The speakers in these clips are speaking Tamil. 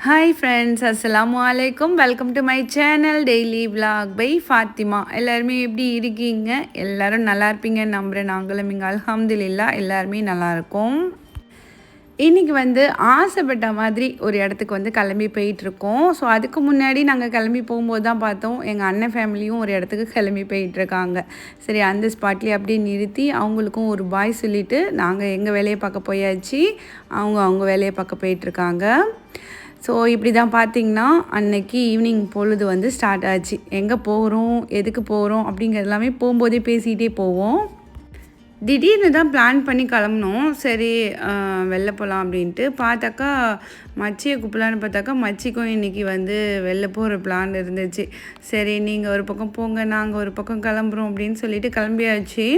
ஹாய் ஃப்ரெண்ட்ஸ், அஸ்ஸலாமு அலைக்கும். Welcome to my channel daily vlog by Fathima. எல்லாருமே எப்படி இருக்கீங்க? எல்லோரும் நல்லா இருப்பீங்கன்னு நம்புகிறேன். நாங்களும் இங்கே அல்ஹம்துலில்லாஹ் எல்லாருமே நல்லாயிருக்கோம். இன்றைக்கி ஆசைப்பட்ட மாதிரி ஒரு இடத்துக்கு கிளம்பி போயிட்டுருக்கோம். ஸோ அதுக்கு முன்னாடி நாங்கள் கிளம்பி போகும்போது தான் பார்த்தோம், எங்கள் அண்ணன் ஃபேமிலியும் ஒரு இடத்துக்கு கிளம்பி போயிட்டுருக்காங்க. சரி, அந்த ஸ்பாட்லேயே அப்படியே நிறுத்தி அவங்களுக்கும் ஒரு பாய் சொல்லிவிட்டு நாங்கள் எங்கள் வேலையை பார்க்க போயாச்சு. அவங்க வேலையை பார்க்க போயிட்டுருக்காங்க. ஸோ இப்படி தான் பார்த்திங்கன்னா அன்னைக்கு ஈவினிங் பொழுது ஸ்டார்ட் ஆச்சு. எங்கே போகிறோம், எதுக்கு போகிறோம் அப்படிங்கிறது எல்லாமே போகும்போதே பேசிகிட்டே போவோம். திடீர்னு தான் பிளான் பண்ணி கிளம்புனோம். சரி, வெளில போகலாம் அப்படின்ட்டு பார்த்தாக்கா மச்சியை கூப்பிடலான்னு பார்த்தாக்கா மச்சிக்கும் இன்றைக்கி வெளில போகிற பிளான் இருந்துச்சு. சரி, நீங்கள் ஒரு பக்கம் போங்க, நாங்கள் ஒரு பக்கம் கிளம்புறோம் அப்படின்னு சொல்லிட்டு கிளம்பியாச்சு.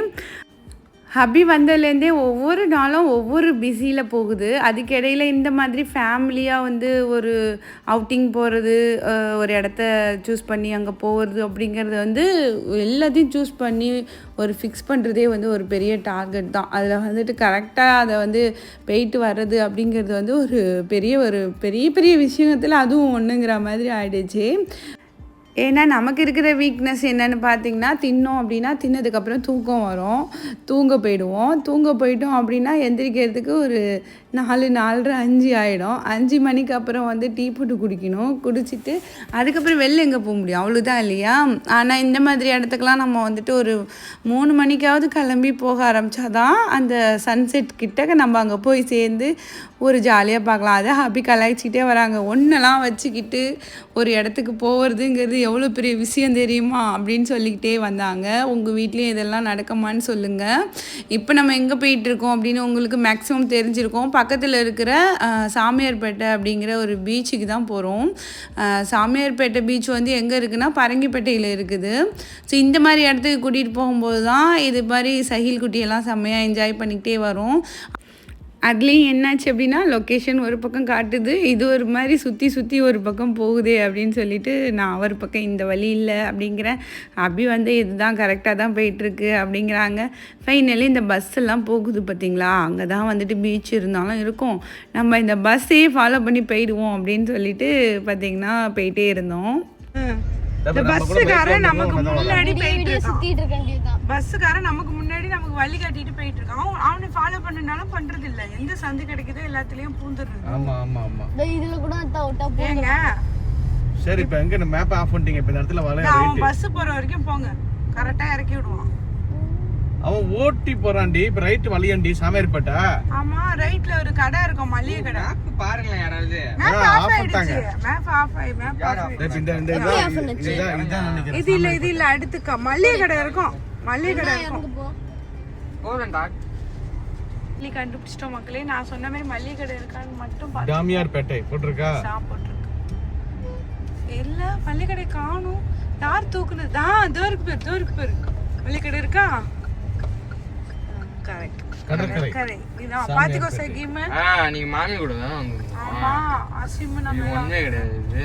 ஹப்பி வந்ததுலேருந்தே ஒவ்வொரு நாளும் ஒவ்வொரு பிஸியில் போகுது. அதுக்கிடையில் இந்த மாதிரி ஃபேமிலியாக ஒரு அவுட்டிங் போகிறது, ஒரு இடத்த சூஸ் பண்ணி அங்கே போகிறது அப்படிங்கிறது எல்லாத்தையும் சூஸ் பண்ணி ஒரு ஃபிக்ஸ் பண்ணுறதே ஒரு பெரிய டார்கெட் தான். அதில் கரெக்டாக அதை போயிட்டு வர்றது அப்படிங்கிறது ஒரு பெரிய பெரிய விஷயத்தில் அதுவும் ஒன்றுங்கிற மாதிரி ஆகிடுச்சு. ஏன்னா நமக்கு இருக்கிற வீக்னஸ் என்னென்னு பார்த்திங்கன்னா, தின்னோம் அப்படின்னா தின்னதுக்கப்புறம் தூக்கம் வரும், தூங்க போயிட்டோம் அப்படின்னா எந்திரிக்கிறதுக்கு ஒரு 4, 4:30, 5 ஆகிடும். 5 மணிக்கு அப்புறம் டீ போட்டு குடிக்கணும். குடிச்சிட்டு அதுக்கப்புறம் வெளில எங்கே போக முடியும், அவ்வளோதான் இல்லையா? ஆனால் இந்த மாதிரி இடத்துக்கெலாம் நம்ம ஒரு 3 மணிக்காவது கிளம்பி போக ஆரம்பித்தாதான் அந்த சன்செட் கிட்டக்க நம்ம அங்கே போய் சேர்ந்து ஒரு ஜாலியாக பார்க்கலாம். அதை ஹாப்பி கலாய்ச்சிக்கிட்டே வராங்க. ஒன்றெல்லாம் வச்சுக்கிட்டு ஒரு இடத்துக்கு போகிறதுங்கிறது எவ்வளோ பெரிய விஷயம் தெரியுமா அப்படின்னு சொல்லிக்கிட்டே வந்தாங்க. உங்கள் வீட்லேயும் இதெல்லாம் நடக்குமான்னு சொல்லுங்கள். இப்போ நம்ம எங்கே போயிட்டுருக்கோம் அப்படின்னு உங்களுக்கு மேக்ஸிமம் தெரிஞ்சிருக்கோம். பக்கத்தில் இருக்கிற சாமியார்பேட்டை அப்படிங்கிற ஒரு பீச்சுக்கு தான் போகிறோம். சாமியார்பேட்டை பீச் எங்கே இருக்குன்னா பரங்கிப்பேட்டையில் இருக்குது. ஸோ இந்த மாதிரி இடத்துக்கு கூட்டிகிட்டு போகும்போது தான் இது மாதிரி சஹில் குட்டியெல்லாம் செம்மையாக என்ஜாய் பண்ணிக்கிட்டே வரும். அதுலேயும் என்னாச்சு அப்படின்னா, லொக்கேஷன் ஒரு பக்கம் காட்டுது, இது ஒரு மாதிரி சுற்றி ஒரு பக்கம் போகுதே அப்படின்னு சொல்லிட்டு நான் ஒரு பக்கம் இந்த வழி இல்லை அப்படிங்கிறேன். அப்படி இதுதான் கரெக்டாக தான் போயிட்டுருக்கு அப்படிங்கிறாங்க. ஃபைனலி இந்த பஸ்ஸெல்லாம் போகுது பார்த்திங்களா, அங்கே தான் பீச் இருந்தாலும் இருக்கும், நம்ம இந்த பஸ்ஸையே ஃபாலோ பண்ணி போயிடுவோம் அப்படின்னு சொல்லிட்டு பார்த்திங்கன்னா போயிட்டே இருந்தோம். பஸ்ஸுக்காரன் நமக்கு முன்னாடி நமக்கு வழி காட்டிட்டு போயிட்டு இருக்கான். அவனை ஃபாலோ பண்ணனாலும் பண்றது இல்ல, எந்த சந்து கிடைக்குதோ எல்லாத்துலயும் பூந்துடுறது. ஆமா ஆமா ஆமா, இதுல கூட ஏங்க சரி, இப்போ எங்க மேப் ஆஃப் பண்ணிட்டீங்க? இப்போ இந்த இடத்துல வளைய ரைட், பஸ் போற வரைக்கும் போங்க, கரெக்ட்டா இறக்கி விடுவான். அவன் ஓட்டி போறான்டி. இப்ப ரைட் வழியாண்டி சாமியார்பேட்டை. ஆமா, ரைட்ல ஒரு கடை இருக்கும், மளிகை கடை. பாருங்க யாராவது மேப் ஆஃப் ஆயிடுச்சு. மேப் ஆஃப் ஆயி மேப் ஆஃப். இது இல்ல அடுத்து மளிகை கடை இருக்கும், மளிகை கடை இருக்கும். போறேன்டா, நீ கண்டுபிடிச்சிட்டோம் மக்களே. நான் சொன்ன மாதிரி மளிகை கடை இருக்கான்னு மட்டும் பாருங்க. சாமியார்பேட்டை போட்டுருக்கா, போட்டுருக்கு. இல்ல மளிகை கடை காணோம். யார் தூக்குனது? தோருக்கு பேர் மளிகை கடை இருக்கா? கரெக்ட், கடற்கரை. இதான் பாத்திகோ சகீம. நீங்க மாமி கூட தான் வந்தீங்க. ஆமா, அசிம் நம்ம ஒண்ணே கிடையாது இது.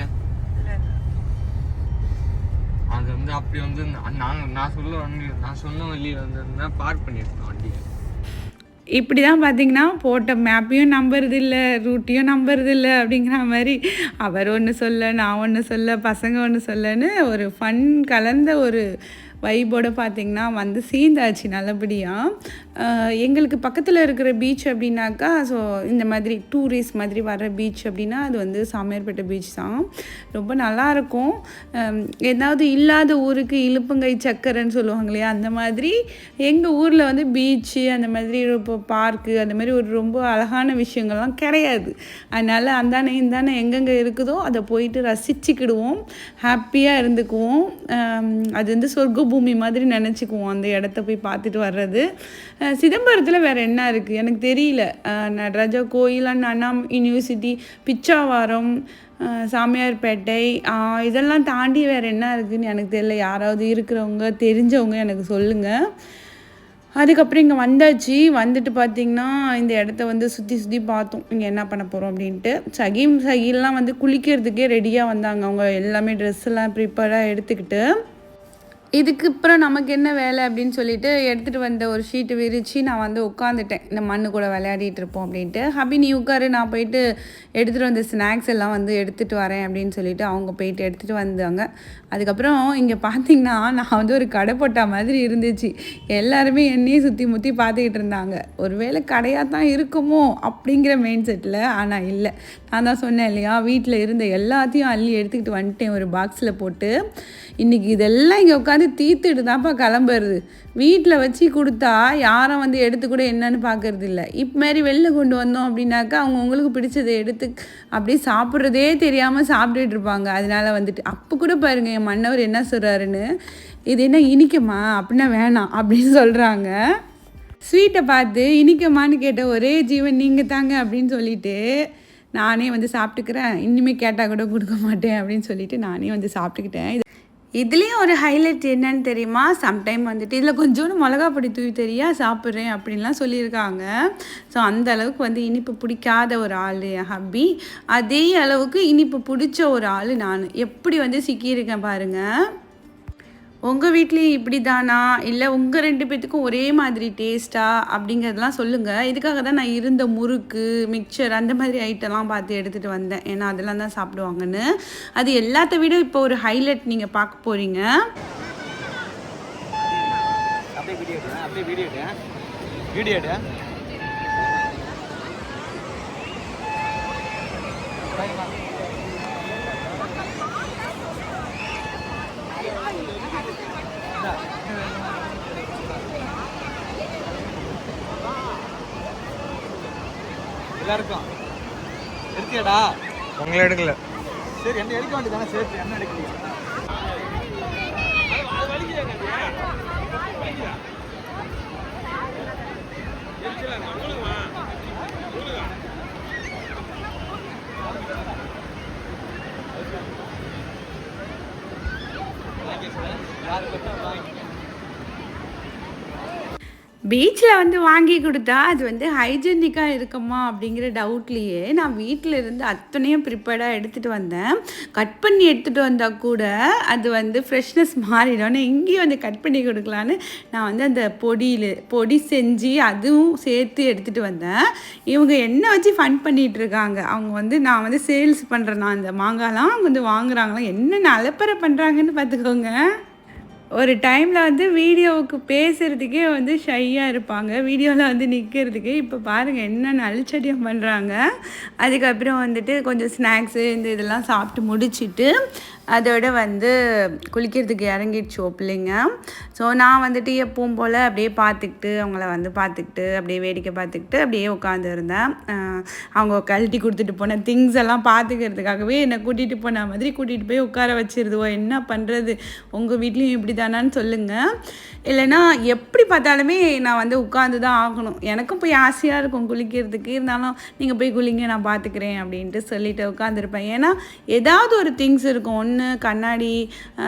அது அப்படி நான் சொன்ன வழியில பார்க் பண்ணிருக்கேன் வண்டியை. இப்படி தான் பார்த்தீங்கன்னா, போட்ட மேப்பையும் நம்புறது இல்லை, ரூட்டையும் நம்புறது இல்லை அப்படிங்கிற மாதிரி அவர் ஒன்று சொல்ல, நான் ஒன்று சொல்ல, பசங்க ஒன்று சொல்லன்னு ஒரு ஃபன் கலந்த ஒரு வைபோடு பார்த்திங்கன்னா சேர்ந்தாச்சு நல்லபடியாக. எங்களுக்கு பக்கத்தில் இருக்கிற பீச் அப்படின்னாக்கா, ஸோ இந்த மாதிரி டூரிஸ்ட் மாதிரி வர பீச் அப்படின்னா அது சாமியார்பேட்டை பீச் தான். ரொம்ப நல்லாயிருக்கும். ஏதாவது இல்லாத ஊருக்கு இழுப்புங்கை சக்கரைன்னு சொல்லுவாங்க இல்லையா, அந்த மாதிரி எங்கள் ஊரில் பீச்சு அந்த மாதிரி இப்போ பார்க்கு அந்த மாதிரி ஒரு ரொம்ப அழகான விஷயங்கள்லாம் கிடையாது. அதனால் அந்தானே இந்தானே எங்கெங்கே இருக்குதோ அதை போயிட்டு ரசிச்சுக்கிடுவோம், ஹாப்பியாக இருந்துக்குவோம். அது சொர்க்க பூமி மாதிரி நினச்சிக்குவோம் அந்த இடத்த போய் பார்த்துட்டு வர்றது. சிதம்பரத்தில் வேறு என்ன இருக்குது எனக்கு தெரியல. நடராஜா கோயில், அண்ணா யூனிவர்சிட்டி, பிச்சாவரம், சாமியார்பேட்டை, இதெல்லாம் தாண்டி வேறு என்ன இருக்குதுன்னு எனக்கு தெரியல. யாராவது இருக்கிறவங்க தெரிஞ்சவங்க எனக்கு சொல்லுங்கள். அதுக்கப்புறம் இங்கே வந்துட்டு பார்த்திங்கன்னா இந்த இடத்த சுற்றி பார்த்தோம், இங்கே என்ன பண்ண போகிறோம் அப்படின்ட்டு. சகிலாம் குளிக்கிறதுக்கே ரெடியாக வந்தாங்க. அவங்க எல்லாமே ட்ரெஸ் எல்லாம் ப்ரிப்பேராக எடுத்துக்கிட்டு இதுக்கப்புறம் நமக்கு என்ன வேலை அப்படின்னு சொல்லிட்டு எடுத்துகிட்டு வந்த ஒரு ஷீட்டு விரித்து நான் வந்து உட்காந்துட்டேன். இந்த மண்ணு கூட விளையாடிட்டு இருப்போம் அப்படின்ட்டு. "ஹபி நீ உட்காரு, நான் போயிட்டு எடுத்துகிட்டு வந்த ஸ்நாக்ஸ் எல்லாம் வந்து எடுத்துகிட்டு வரேன்" அப்படின்னு சொல்லிட்டு அவங்க போயிட்டு எடுத்துகிட்டு வந்தாங்க. அதுக்கப்புறம் இங்கே பார்த்தீங்கன்னா நான் வந்து ஒரு கடை போட்டா மாதிரி இருந்துச்சு. எல்லாருமே என்னையே சுற்றி முற்றி பார்த்துக்கிட்டு இருந்தாங்க. ஒருவேளை கடையாக தான் இருக்குமோ அப்படிங்கிற மைண்ட் செட்டில். ஆனால் இல்லை, நான் தான் சொன்னேன் இல்லையா, வீட்டில் இருந்த எல்லாத்தையும் அள்ளி எடுத்துக்கிட்டு வந்துட்டேன் ஒரு பாக்ஸில் போட்டு. இன்றைக்கி இதெல்லாம் இங்கே உட்காந்து தீர்த்துட்டு தான்ப்பா கிளம்புறது. வீட்டில் வச்சு கொடுத்தா யாரும் வந்து எடுத்து கூட என்னன்னு பார்க்கறது இல்லை. மாரி வெளில கொண்டு வந்தோம் அப்படின்னாக்கா அவங்களுக்கு பிடிச்சதை எடுத்து அப்படியே சாப்பிட்றதே தெரியாமல் சாப்பிட்டுட்டு இருப்பாங்க. அதனால் வந்துட்டு அப்போ கூட பாருங்கள் என் மன்னவர் என்ன சொல்கிறாருன்னு, "இது என்ன இனிக்குமா? அப்படின்னா வேணாம்" அப்படின்னு சொல்கிறாங்க. ஸ்வீட்டை பார்த்து இனிக்குமான்னு கேட்ட ஒரே ஜீவன் நீங்கள் தாங்க அப்படின்னு சொல்லிட்டு நானே வந்து சாப்பிட்டுக்கிறேன். இனிமேல் கேட்டால் கூட கொடுக்க மாட்டேன் அப்படின்னு சொல்லிட்டு நானே வந்து சாப்பிட்டுக்கிட்டேன். இதுலேயும் ஒரு ஹைலைட் என்னன்னு தெரியுமா? சம்டைம் வந்துட்டு இதில் கொஞ்சோண்டு மிளகா பொடி தூவி தெரியா சாப்பிட்றேன் அப்படின்லாம் சொல்லியிருக்காங்க. ஸோ அந்த அளவுக்கு வந்து இனிப்பு பிடிக்காத ஒரு ஆள் என் ஹப்பி. அதே அளவுக்கு இனிப்பு பிடிச்ச ஒரு ஆள் நான். எப்படி வந்து சிக்கியிருக்கேன் பாருங்கள். உங்கள் வீட்லேயும் இப்படி தானா, இல்லை உங்கள் 2 பேத்துக்கும் ஒரே மாதிரி டேஸ்ட்டா அப்படிங்கிறதெல்லாம் சொல்லுங்கள். இதுக்காக தான் நான் இருந்த முறுக்கு, மிக்சர் அந்த மாதிரி ஐட்டம்லாம் பார்த்து எடுத்துகிட்டு வந்தேன். ஏன்னா அதெல்லாம் தான் சாப்பிடுவாங்கன்னு. அது எல்லாத்த விட இப்போ ஒரு ஹைலைட் நீங்கள் பார்க்க போகிறீங்க. எல்லாருக்கும் எடுத்தியாடா? உங்களை எடுக்கல. சரி, என்ன எடுக்க வேண்டியதானே? சரி, என்ன எடுக்கலையா? பீச்சில் வந்து வாங்கி கொடுத்தா அது வந்து ஹைஜீனிக்காக இருக்குமா அப்படிங்கிற டவுட்லேயே நான் வீட்டில் இருந்து அத்தனையும் ப்ரிப்பேர்டாக எடுத்துகிட்டு வந்தேன். கட் பண்ணி எடுத்துகிட்டு வந்தால் கூட அது வந்து ஃப்ரெஷ்னஸ் மாறிடும். இங்கேயும் வந்து கட் பண்ணி கொடுக்கலான்னு நான் வந்து அந்த பொடி செஞ்சு அதுவும் சேர்த்து எடுத்துகிட்டு வந்தேன். இவங்க என்ன வச்சு ஃபன் பண்ணிகிட்ருக்காங்க. அவங்க வந்து நான் வந்து சேல்ஸ் பண்ணுறேன்னா அந்த மாங்காய்லாம் அவங்க வந்து வாங்குறாங்களாம். என்னென்ன அலப்பறை பண்ணுறாங்கன்னு பார்த்துக்கோங்க. ஒரு டைமில் வந்து வீடியோவுக்கு பேசுகிறதுக்கே வந்து ஷையாக இருப்பாங்க, வீடியோவில் வந்து நிற்கிறதுக்கு. இப்போ பாருங்கள் என்ன நல்ச்சடியம் பண்ணுறாங்க. அதுக்கப்புறம் வந்துட்டு கொஞ்சம் ஸ்நாக்ஸு இதெல்லாம் சாப்பிட்டு முடிச்சுட்டு அதோட வந்து குளிக்கிறதுக்கு இறங்கிடுச்சு பிள்ளைங்க. ஸோ நான் வந்துட்டு எப்பவும் போல் அப்படியே பார்த்துக்கிட்டு அவங்கள வந்து பார்த்துக்கிட்டு அப்படியே வேடிக்கை பார்த்துக்கிட்டு அப்படியே உட்காந்துருந்தேன். அவங்க கழட்டி கொடுத்துட்டு போன திங்ஸ் எல்லாம் பார்த்துக்கிறதுக்காகவே என்னை கூட்டிகிட்டு போன மாதிரி கூட்டிகிட்டு போய் உட்கார வச்சிருதுவோ. என்ன பண்ணுறது, உங்கள் வீட்லேயும் இப்படி தானான்னு சொல்லுங்கள். இல்லைன்னா எப்படி பார்த்தாலுமே நான் வந்து உட்காந்து தான் ஆகணும். எனக்கும் போய் ஆசையாக இருக்கும் குளிக்கிறதுக்கு, இருந்தாலும் நீங்கள் போய் குளிங்க நான் பார்த்துக்கிறேன் அப்படின்ட்டு சொல்லிவிட்டு உட்காந்துருப்பேன். ஏன்னா ஏதாவது ஒரு திங்ஸ் இருக்கும். ஒன்று கண்ணாடி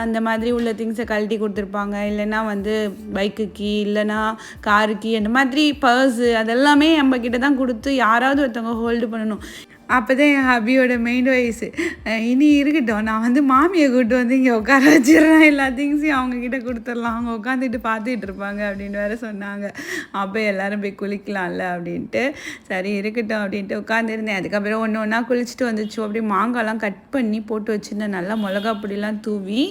அந்த மாதிரி உள்ள திங்ஸை கழட்டி கொடுத்துருப்பாங்க, இல்லைன்னா வந்து பைக்கு கீ, இல்லைன்னா காரு கீ, அந்த மாதிரி பர்ஸு அதெல்லாமே நம்மக்கிட்ட தான் கொடுத்து யாராவது ஒருத்தவங்க ஹோல்டு பண்ணணும். அப்போ தான் என் ஹபியோட மெயின் வயசு இனி இருக்கட்டும், நான் வந்து மாமியை கூப்பிட்டு வந்து இங்கே உட்கார வச்சிடுறேன், எல்லா திங்ஸையும் அவங்கக்கிட்ட கொடுத்துடலாம், அவங்க உட்காந்துட்டு பார்த்துட்டு இருப்பாங்க அப்படின்னு வேறு சொன்னாங்க. அப்போ எல்லோரும் போய் குளிக்கலாம்ல அப்படின்ட்டு சரி இருக்கட்டும் அப்படின்ட்டு உட்காந்துருந்தேன். அதுக்கப்புறம் ஒன்று ஒன்றா குளிச்சுட்டு வந்துச்சு. அப்படியே மாங்காய்லாம் கட் பண்ணி போட்டு வச்சுருந்தேன், நல்லா மிளகா பொடிலாம் தூவி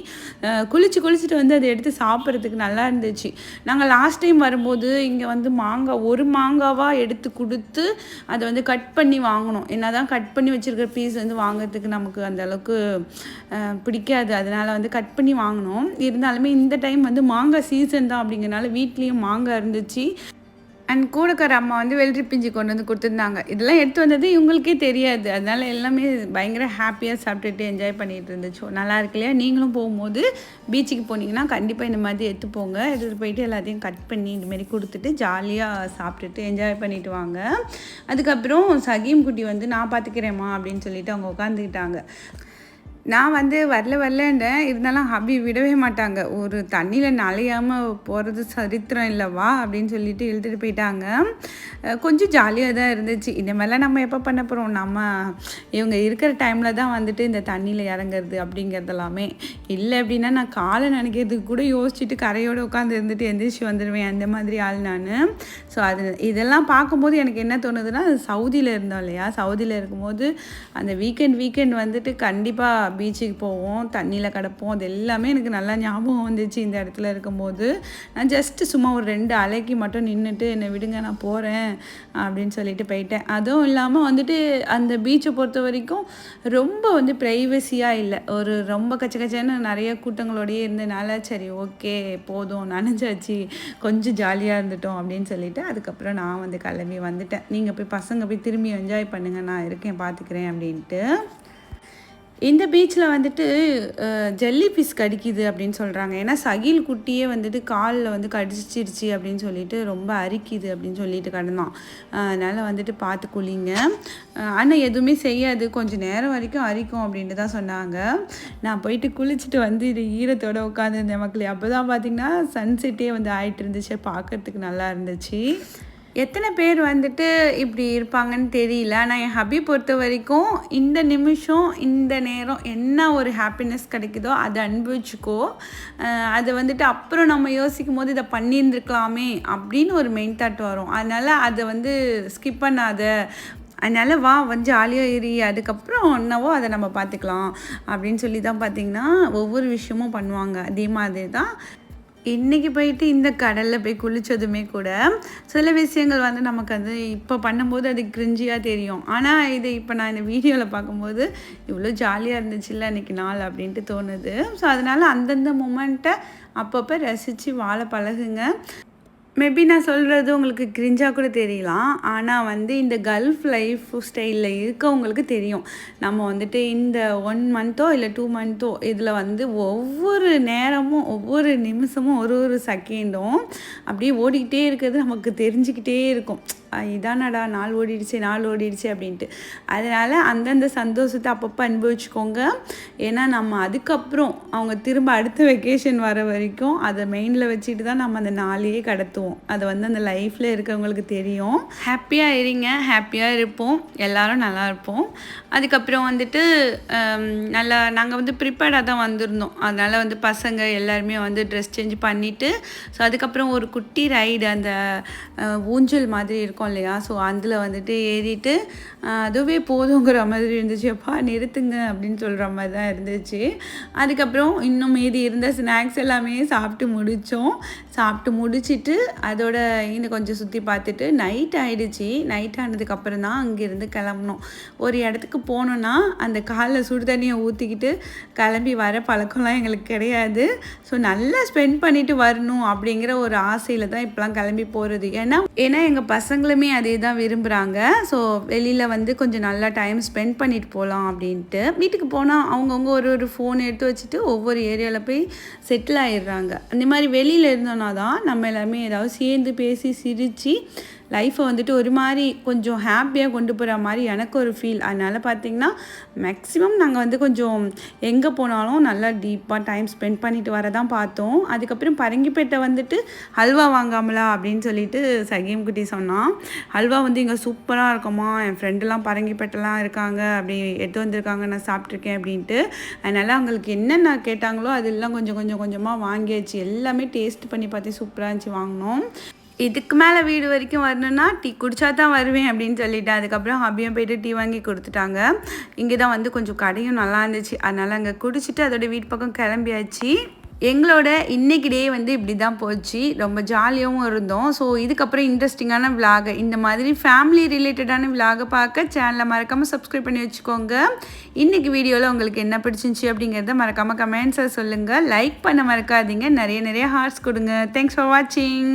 குளிச்சுட்டு வந்து அதை எடுத்து சாப்பிட்றதுக்கு நல்லா இருந்துச்சு. நாங்கள் லாஸ்ட் டைம் வரும்போது இங்கே வந்து ஒரு மாங்காவாக எடுத்து கொடுத்து அதை வந்து கட் பண்ணி வாங்கினோம். என்ன தான் கட் பண்ணி வச்சுருக்கிற பீஸ் வந்து வாங்கிறதுக்கு நமக்கு அந்தளவுக்கு பிடிக்காது, அதனால் வந்து கட் பண்ணி வாங்கினோம். இருந்தாலுமே இந்த டைம் வந்து மாங்காய் சீசன் தான் அப்படிங்கிறனால வீட்லேயும் மாங்காய் இருந்துச்சு. அண்ட் கூடக்கார அம்மா வந்து வெள்ளரி பிஞ்சு கொண்டு வந்து கொடுத்துருந்தாங்க. இதெல்லாம் எடுத்து வந்தது இவங்களுக்கே தெரியாது, அதனால் எல்லாமே பயங்கர ஹாப்பியாக சாப்பிட்டுட்டு என்ஜாய் பண்ணிகிட்டு இருந்துச்சு. நல்லா இருக்கு இல்லையா? நீங்களும் போகும்போது பீச்சுக்கு போனீங்கன்னா கண்டிப்பாக இந்த மாதிரி எடுத்துகிட்டு போயிட்டு எல்லாத்தையும் கட் பண்ணி இதுமாரி கொடுத்துட்டு ஜாலியாக சாப்பிட்டுட்டு என்ஜாய் பண்ணிவிட்டு வாங்க. அதுக்கப்புறம் சகீம் குட்டி வந்து நான் பார்த்துக்கிறேம்மா அப்படின்னு சொல்லிட்டு அவங்க உட்காந்துக்கிட்டாங்க. நான் வந்து வரலன்றேன். இருந்தாலும் ஹப்பி விடவே மாட்டாங்க. "ஒரு தண்ணியில் நனையாம போகிறது சரித்திரம் இல்ல வா" அப்படின்னு சொல்லிட்டு இழுத்துட்டு போயிட்டாங்க. கொஞ்சம் ஜாலியாக தான் இருந்துச்சு. இந்த மாதிரிலாம் நம்ம எப்போ பண்ண போகிறோம்? நம்ம இவங்க இருக்கிற டைமில் தான் வந்துட்டு இந்த தண்ணியில் இறங்குறது அப்படிங்கிறதெல்லாமே. இல்லை அப்படின்னா நான் காலை நனைக்கிறதுக்கு கூட யோசிச்சுட்டு கரையோடு உட்காந்து இருந்துட்டு எந்திரிச்சு வந்துடுவேன். அந்த மாதிரி ஆள் நான். ஸோ இதெல்லாம் பார்க்கும்போது எனக்கு என்ன தோணுதுன்னா, சவுதியில் இருந்தோம் இல்லையா? சவுதியில் இருக்கும்போது அந்த வீக்கெண்ட் வந்துட்டு கண்டிப்பாக பீச்சுக்கு போவோம், தண்ணியில் கிடப்போம். அது எல்லாமே எனக்கு நல்லா ஞாபகம் வந்துச்சு இந்த இடத்துல இருக்கும்போது. நான் ஜஸ்ட்டு சும்மா ஒரு 2 அலைக்கு மட்டும் நின்றுட்டு என்னை விடுங்க நான் போகிறேன் அப்படின்னு சொல்லிட்டு போயிட்டேன். அதுவும் இல்லாமல் வந்துட்டு அந்த பீச்சை பொறுத்த வரைக்கும் ரொம்ப வந்து ப்ரைவசியாக இல்லை. ஒரு ரொம்ப கச்சன்னு நிறைய கூட்டங்களோடையே இருந்தனால சரி ஓகே போதும் நனைஞ்சாச்சு, கொஞ்சம் ஜாலியாக இருந்துட்டோம் அப்படின்னு சொல்லிட்டு அதுக்கப்புறம் நான் வந்து கிளம்பி வந்துட்டேன். நீங்கள் போய் பசங்க போய் திரும்பி என்ஜாய் பண்ணுங்கள், நான் இருக்கேன் பார்த்துக்கிறேன் அப்படின்ட்டு. இந்த பீச்சில் வந்துட்டு ஜெல்லி ஃபிஷ் கடிக்குது அப்படின்னு சொல்கிறாங்க. ஏன்னா சகில் குட்டியே வந்துட்டு காலில் வந்து கடிச்சிருச்சு அப்படின்னு சொல்லிட்டு ரொம்ப அரிக்குது அப்படின்னு சொல்லிட்டு கிடந்தான். அதனால் வந்துட்டு பார்த்து குளிங்க. ஆனால் எதுவுமே செய்யாது, கொஞ்சம் நேரம் வரைக்கும் அரிக்கும் அப்படின்ட்டு தான் சொன்னாங்க. நான் போயிட்டு குளிச்சுட்டு வந்து இது ஈரத்தோடு உட்காந்துருந்தேன் மக்களே. அப்போ தான் பார்த்திங்கன்னா சன்செட்டே வந்து ஆகிட்டு இருந்துச்சு, பார்க்குறதுக்கு நல்லா இருந்துச்சு. எத்தனை பேர் வந்துட்டு இப்படி இருப்பாங்கன்னு தெரியல. ஆனால் என் ஹப்பி பொறுத்த வரைக்கும் இந்த நிமிஷம் இந்த நேரம் என்ன ஒரு ஹாப்பினஸ் கிடைக்குதோ அதை அனுபவிச்சுக்கோ. அதை வந்துட்டு அப்புறம் நம்ம யோசிக்கும் போது இதை பண்ணியிருந்துருக்கலாமே அப்படின்னு ஒரு மெயின் தாட் வரும். அதனால் அதை வந்து ஸ்கிப் பண்ணாத. அதனால் வா வந்து ஜாலியாக ஏறி அதுக்கப்புறம் என்னவோ அதை நம்ம பார்த்துக்கலாம் அப்படின்னு சொல்லி தான் பார்த்திங்கன்னா ஒவ்வொரு விஷயமும் பண்ணுவாங்க. அதே மாதிரி தான் இன்றைக்கி போயிட்டு இந்த கடலில் போய் குளித்ததுமே கூட சில விஷயங்கள் வந்து நமக்கு வந்து இப்போ பண்ணும்போது அது கிரிஞ்சியாக தெரியும். ஆனால் இது இப்போ நான் இந்த வீடியோவில் பார்க்கும்போது இவ்வளோ ஜாலியாக இருந்துச்சுல்ல இன்றைக்கி நாள் அப்படின்ட்டு தோணுது. ஸோ அதனால் அந்தந்த மொமெண்ட்டை அப்பப்போ ரசித்து வாழ பழகுங்க. மேபி நான் சொல்கிறது உங்களுக்கு கிரிஞ்சாக கூட தெரியலாம். ஆனால் வந்து இந்த கல்ஃப் லைஃப் ஸ்டைலில் இருக்கவங்களுக்கு தெரியும். நம்ம வந்துட்டு இந்த 1 மந்த்தோ இல்லை 2 மந்த்தோ இதில் வந்து ஒவ்வொரு நேரமும் ஒவ்வொரு நிமிஷமும் ஒரு செகண்டும் அப்படியே ஓடிக்கிட்டே இருக்கிறது நமக்கு தெரிஞ்சுக்கிட்டே இருக்கும். இதானடா நாள் ஓடிடுச்சு அப்படின்ட்டு. அதனால் அந்தந்த சந்தோஷத்தை அப்பப்போ அனுபவிச்சுக்கோங்க. ஏன்னா நம்ம அதுக்கப்புறம் அவங்க திரும்ப அடுத்த வெக்கேஷன் வர வரைக்கும் அதை மெயினில் வச்சுட்டு தான் நம்ம அந்த நாளையே கடத்துவோம். அது வந்து அந்த லைஃப்பில் இருக்கிறவங்களுக்கு தெரியும். ஹாப்பியாக இருங்க, ஹாப்பியாக இருப்போம், எல்லோரும் நல்லா இருப்போம். அதுக்கப்புறம் வந்துட்டு நல்லா நாங்கள் வந்து ப்ரிப்பேர்டாக தான் வந்திருந்தோம். அதனால் வந்து பசங்க எல்லாருமே வந்து ட்ரெஸ் சேஞ்ச் பண்ணிவிட்டு ஸோ அதுக்கப்புறம் ஒரு குட்டி ரைடு அந்த ஊஞ்சல் மாதிரி இருக்கும் இல்லையா? ஸோ அதில் வந்துட்டு ஏறிட்டு அதுவே போதுங்கிற மாதிரி இருந்துச்சு. அப்பா நிறுத்துங்க அப்படின்னு சொல்கிற மாதிரி தான் இருந்துச்சு. அதுக்கப்புறம் இன்னும் மீதி இருந்த ஸ்நாக்ஸ் எல்லாமே சாப்பிட்டு முடிச்சுட்டு அதோட இன்னும் கொஞ்சம் சுற்றி பார்த்துட்டு நைட் ஆகிடுச்சு. நைட் ஆனதுக்கப்புறம் தான் அங்கேருந்து கிளம்புனோம். ஒரு இடத்துக்கு போனோன்னா அந்த காலில் சுடு தண்ணியை ஊற்றிக்கிட்டு கிளம்பி வர பழக்கம்லாம் எங்களுக்கு கிடையாது. ஸோ நல்லா ஸ்பெண்ட் பண்ணிவிட்டு வரணும் அப்படிங்கிற ஒரு ஆசையில் தான் இப்போலாம் கிளம்பி போகிறது. ஏன்னா எங்கள் பசங்களுமே அதே தான் விரும்புகிறாங்க. ஸோ வெளியில் வந்து கொஞ்சம் நல்லா டைம் ஸ்பெண்ட் பண்ணிட்டு போகலாம் அப்படின்ட்டு. வீட்டுக்கு போனால் அவங்கவுங்க ஒரு ஃபோன் எடுத்து வச்சுட்டு ஒவ்வொரு ஏரியாவில் போய் செட்டில் ஆகிடுறாங்க. அந்த மாதிரி வெளியில் இருந்தோன்னா தான் நம்ம எல்லாருமே ஏதாவது சேர்ந்து பேசி சிரித்து லைஃப்பை வந்துட்டு ஒரு மாதிரி கொஞ்சம் ஹாப்பியாக கொண்டு போகிற மாதிரி எனக்கு ஒரு ஃபீல். அதனால் பார்த்திங்கன்னா மேக்ஸிமம் நாங்கள் வந்து கொஞ்சம் எங்கே போனாலும் நல்லா டீப்பாக டைம் ஸ்பெண்ட் பண்ணிட்டு வர தான் பார்த்தோம். அதுக்கப்புறம் பரங்கிப்பேட்டை வந்துட்டு ஹல்வா வாங்காமலா அப்படின்னு சொல்லிட்டு சகீம் குட்டி சொன்னான். ஹல்வா வந்து இங்கே சூப்பராக இருக்குமா, என் ஃப்ரெண்டெல்லாம் பரங்கிப்பேட்டெல்லாம் இருக்காங்க, அப்படி எடுத்து வந்திருக்காங்க, நான் சாப்பிட்ருக்கேன் அப்படின்ட்டு. அதனால் அவங்களுக்கு என்னென்ன கேட்டாங்களோ அதெல்லாம் கொஞ்சமாக வாங்கியாச்சு. எல்லாமே டேஸ்ட் பண்ணி பார்த்து சூப்பராக இருந்துச்சு, வாங்கினோம். இதுக்கு மேலே வீடு வரைக்கும் வரணுன்னா டீ குடித்தா தான் வருவேன் அப்படின்னு சொல்லிட்டேன். அதுக்கப்புறம் ஹப்பியும் போய்ட்டு டீ வாங்கி கொடுத்துட்டாங்க. இங்கே தான் வந்து கொஞ்சம் கடையும் நல்லா இருந்துச்சு. அதனால் அங்கே குடிச்சிட்டு அதோட வீட்டு பக்கம் கிளம்பியாச்சு. எங்களோட இன்றைக்கி டே வந்து இப்படி தான் போச்சு. ரொம்ப ஜாலியாகவும் இருந்தோம். ஸோ இதுக்கப்புறம் இன்ட்ரெஸ்டிங்கான விலாகை இந்த மாதிரி ஃபேமிலி ரிலேட்டடான விலாகை பார்க்க சேனலை மறக்காமல் சப்ஸ்கிரைப் பண்ணி வச்சுக்கோங்க. இன்றைக்கி வீடியோவில் உங்களுக்கு என்ன பிடிச்சிருந்துச்சி அப்படிங்கிறத மறக்காமல் கமெண்ட்ஸை சொல்லுங்கள். லைக் பண்ண மறக்காதீங்க. நிறைய ஹார்ட்ஸ் கொடுங்க. தேங்க்ஸ் ஃபார் வாட்சிங்.